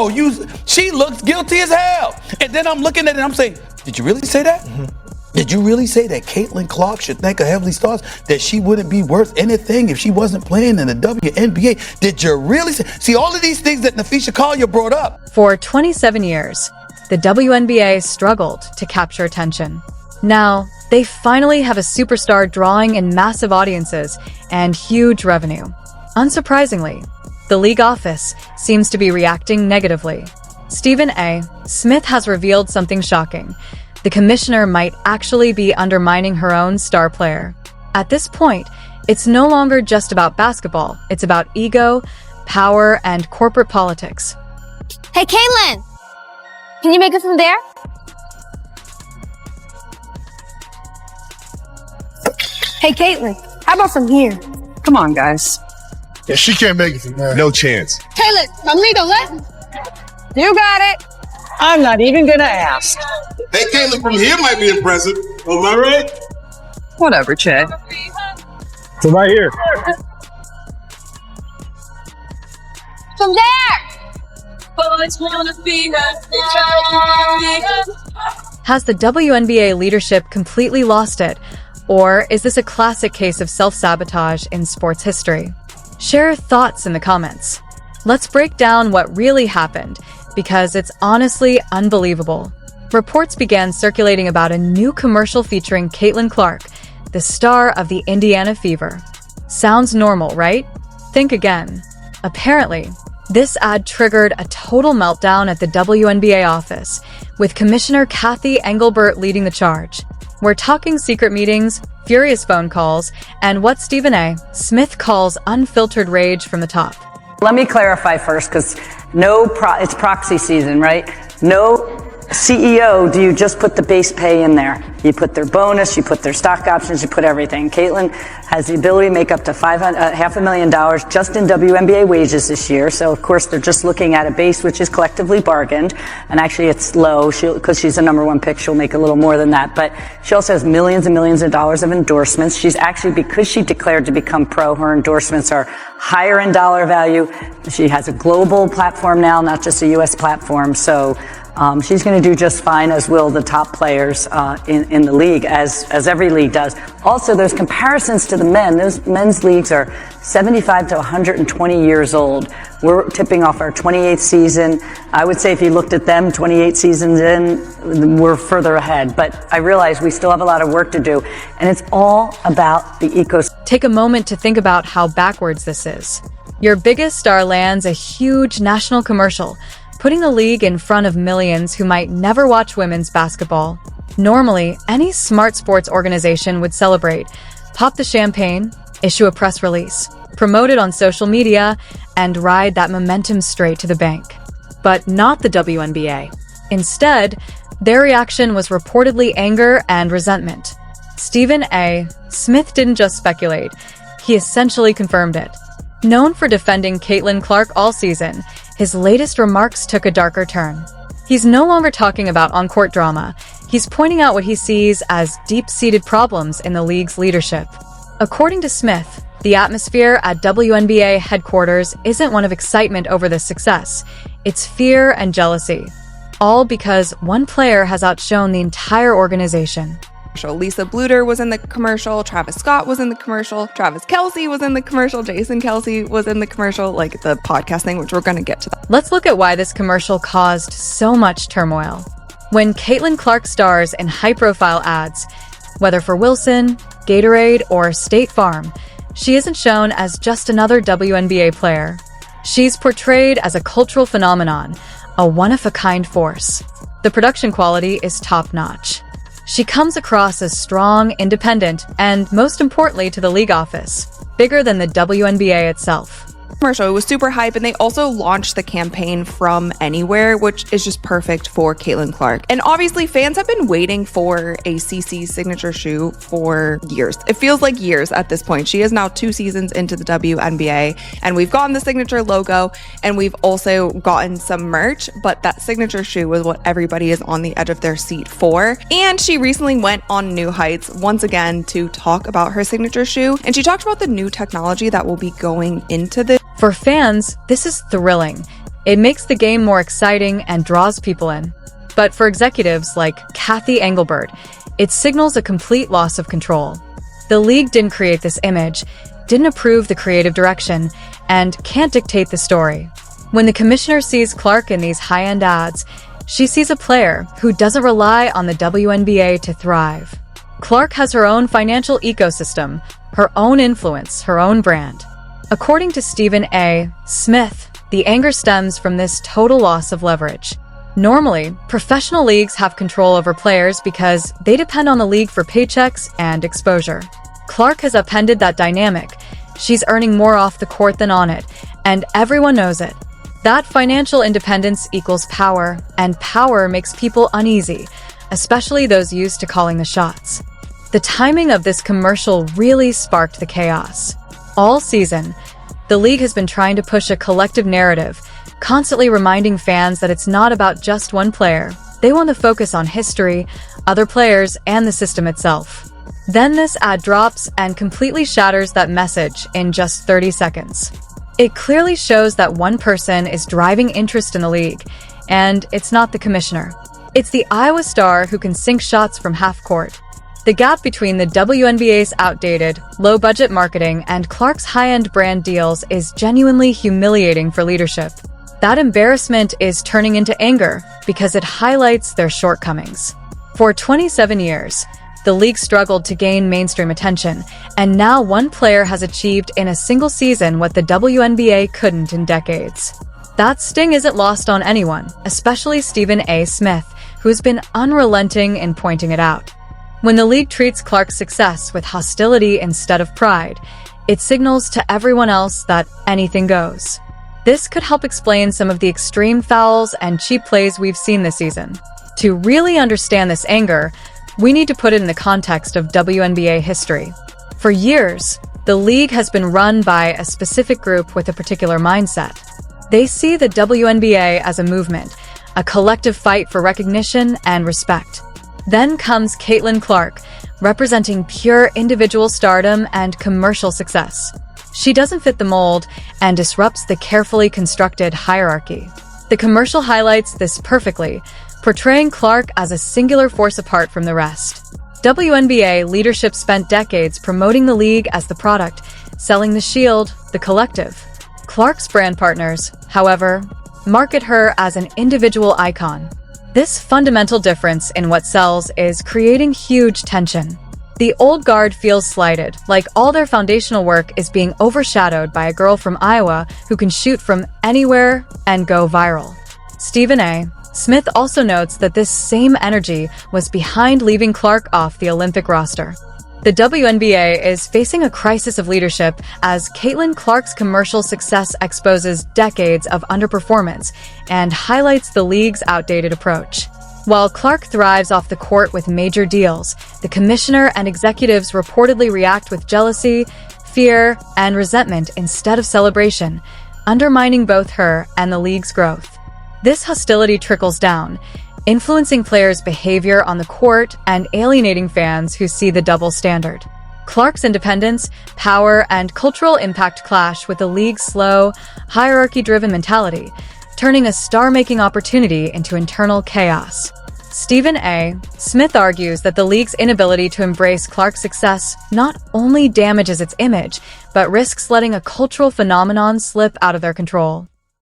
yo, she looks guilty as hell. And then I'm looking at it and I'm saying, did you really say that? Mm-hmm. Did you really say that Caitlin Clark should thank her Heavenly Stars, that she wouldn't be worth anything if she wasn't playing in the WNBA? Did you really say? See, all of these things that Nafisha Collier brought up. For 27 years, the WNBA struggled to capture attention. Now, they finally have a superstar drawing in massive audiences and huge revenue. Unsurprisingly, the league office seems to be reacting negatively. Stephen A. Smith has revealed something shocking. The commissioner might actually be undermining her own star player. At this point, it's no longer just about basketball. It's about ego, power, and corporate politics. Hey, Caitlin! Can you make it from there? Hey, Caitlin, how about from here? Come on, guys. Yeah, she can't make it from there. No chance. Caitlin, Mamlito, let. You got it. I'm not even gonna ask. Hey, Caitlin, from here might be impressive. Am I right? Whatever, Che. So right here. From there! Has the WNBA leadership completely lost it? Or is this a classic case of self-sabotage in sports history? Share your thoughts in the comments. Let's break down what really happened, because it's honestly unbelievable. Reports began circulating about a new commercial featuring Caitlin Clark, the star of the Indiana Fever. Sounds normal, right? Think again. Apparently, this ad triggered a total meltdown at the WNBA office, with Commissioner Kathy Engelbert leading the charge. We're talking secret meetings, furious phone calls, and what Stephen A. Smith calls unfiltered rage from the top. Let me clarify first, because it's proxy season, right? No CEO do you just put the base pay in there. You put their bonus, you put their stock options, you put everything. Caitlin has the ability to make up to $500,000 just in WNBA wages this year. So, of course, they're just looking at a base which is collectively bargained. And actually, it's low. Because she's a #1 pick, she'll make a little more than that. But she also has millions and millions of dollars of endorsements. She's actually, because she declared to become pro, her endorsements are higher in dollar value. She has a global platform now, not just a U.S. platform. So she's going to do just fine, as will the top players in the league, as every league does. Also, there's comparisons to the men. Those men's leagues are 75 to 120 years old. We're tipping off our 28th season. I would say if you looked at them 28 seasons in, we're further ahead. But I realize we still have a lot of work to do, and it's all about the ecosystem. Take a moment to think about how backwards this is. Your biggest star lands a huge national commercial, putting the league in front of millions who might never watch women's basketball. Normally, any smart sports organization would celebrate, pop the champagne, issue a press release, promote it on social media, and ride that momentum straight to the bank. But not the WNBA. Instead, their reaction was reportedly anger and resentment. Stephen A. Smith didn't just speculate, he essentially confirmed it. Known for defending Caitlin Clark all season, his latest remarks took a darker turn. He's no longer talking about on-court drama. He's pointing out what he sees as deep-seated problems in the league's leadership. According to Smith, the atmosphere at WNBA headquarters isn't one of excitement over this success. It's fear and jealousy. All because one player has outshone the entire organization. Lisa Bluter was in the commercial, Travis Scott was in the commercial, Travis Kelce was in the commercial, Jason Kelce was in the commercial, like the podcast thing, which we're going to get to that. Let's look at why this commercial caused so much turmoil. When Caitlin Clark stars in high-profile ads, whether for Wilson, Gatorade, or State Farm, she isn't shown as just another WNBA player. She's portrayed as a cultural phenomenon, a one-of-a-kind force. The production quality is top-notch. She comes across as strong, independent, and most importantly to the league office, bigger than the WNBA itself. Commercial. It was super hype, and they also launched the campaign From Anywhere, which is just perfect for Caitlin Clark. And obviously, fans have been waiting for a CC signature shoe for years. It feels like years at this point. She is now 2 seasons into the WNBA, and we've gotten the signature logo, and we've also gotten some merch, but that signature shoe is what everybody is on the edge of their seat for. And she recently went on New Heights once again to talk about her signature shoe, and she talked about the new technology that will be going into this. For fans, this is thrilling. It makes the game more exciting and draws people in. But for executives like Kathy Engelbert, it signals a complete loss of control. The league didn't create this image, didn't approve the creative direction, and can't dictate the story. When the commissioner sees Clark in these high-end ads, she sees a player who doesn't rely on the WNBA to thrive. Clark has her own financial ecosystem, her own influence, her own brand. According to Stephen A. Smith, the anger stems from this total loss of leverage. Normally, professional leagues have control over players because they depend on the league for paychecks and exposure. Clark has upended that dynamic. She's earning more off the court than on it, and everyone knows it. That financial independence equals power, and power makes people uneasy, especially those used to calling the shots. The timing of this commercial really sparked the chaos. All season, the league has been trying to push a collective narrative, constantly reminding fans that it's not about just one player. They want to focus on history, other players, and the system itself. Then this ad drops and completely shatters that message in just 30 seconds. It clearly shows that one person is driving interest in the league, and it's not the commissioner. It's the Iowa star who can sink shots from half court. The gap between the WNBA's outdated, low-budget marketing and Clark's high-end brand deals is genuinely humiliating for leadership. That embarrassment is turning into anger because it highlights their shortcomings. For 27 years, the league struggled to gain mainstream attention, and now one player has achieved in a single season what the WNBA couldn't in decades. That sting isn't lost on anyone, especially Stephen A. Smith, who's been unrelenting in pointing it out. When the league treats Clark's success with hostility instead of pride, it signals to everyone else that anything goes. This could help explain some of the extreme fouls and cheap plays we've seen this season. To really understand this anger, we need to put it in the context of WNBA history. For years, the league has been run by a specific group with a particular mindset. They see the WNBA as a movement, a collective fight for recognition and respect. Then comes Caitlin Clark, representing pure individual stardom and commercial success. She doesn't fit the mold and disrupts the carefully constructed hierarchy. The commercial highlights this perfectly, portraying Clark as a singular force apart from the rest. WNBA leadership spent decades promoting the league as the product, selling the shield, the collective. Clark's brand partners, however, market her as an individual icon. This fundamental difference in what sells is creating huge tension. The old guard feels slighted, like all their foundational work is being overshadowed by a girl from Iowa who can shoot from anywhere and go viral. Stephen A. Smith also notes that this same energy was behind leaving Clark off the Olympic roster. The WNBA is facing a crisis of leadership as Caitlin Clark's commercial success exposes decades of underperformance and highlights the league's outdated approach. While Clark thrives off the court with major deals, the commissioner and executives reportedly react with jealousy, fear, and resentment instead of celebration, undermining both her and the league's growth. This hostility trickles down, influencing players' behavior on the court and alienating fans who see the double standard. Clark's independence, power, and cultural impact clash with the league's slow, hierarchy-driven mentality, turning a star-making opportunity into internal chaos. Stephen A. Smith argues that the league's inability to embrace Clark's success not only damages its image, but risks letting a cultural phenomenon slip out of their control.